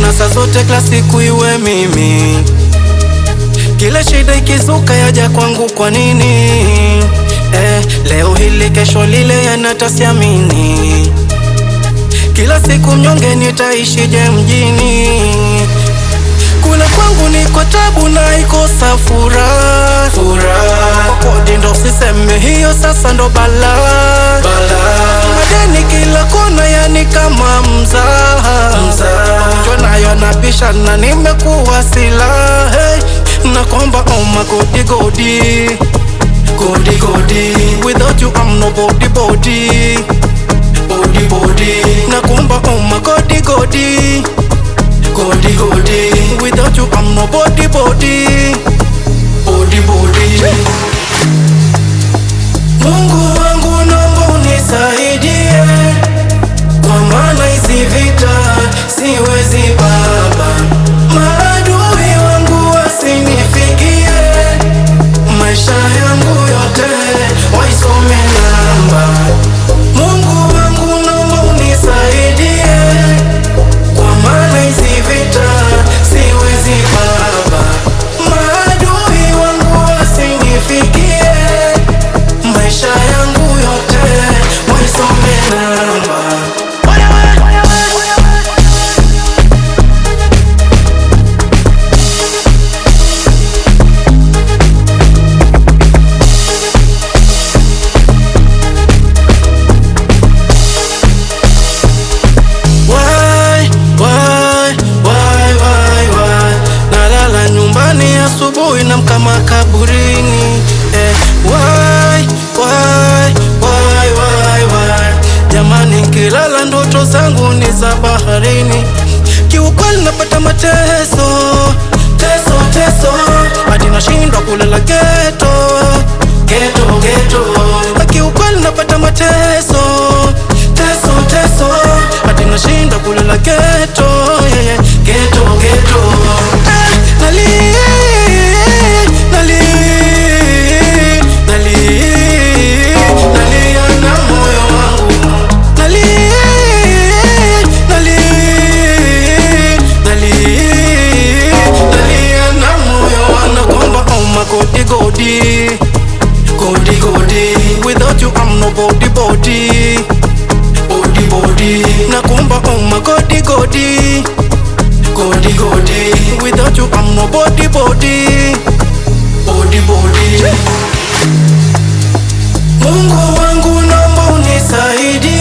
na saa zote kila siku iwe mimi. Kila shida ikizuka yaja kwangu kwa nini? Leo hili kesho lile yanatasiamini. Kila siku mnyonge nitaishije mjini? Kule kwangu ni kwa tabu na ikosa furaha. Kodi ndo siseme hiyo sasa ndo balaa. Madeni kila kona yani kama mzaha. Jua nayo nabishana nimekuwa silaha. Hey, nakomba oh my godi. Without you I'm nobody body. Nakomba oh my godi. Without you I'm nobody body. Mungu wangu naomba unisaidie, kwa maana hizi vita siwezi baba. Maadui wangu wasinifikie, maisha yangu yote waisome namba. Mungu wangu naomba unisaidie, kwa maana hizi vita siwezi baba. Maadui wangu wasinifikie, maisha yangu yote waisome namba. Nalala nyumbani asubuhi na mkama kaburini. Why? Jamani nkilala ndoto zangu ni za baharini. Kiukweli napata mateso hadi nashindwa kulala ghetto. Kiukweli napata mateso hadi nashindwa kulala ghetto. Nalia na moyo wangu. Nalia na moyo wangu. Nakomba oh my godi. Without you I'm nobody body. Nakomba oh my godi. Without you I'm nobody body. Mungu wangu naomba unisaidie,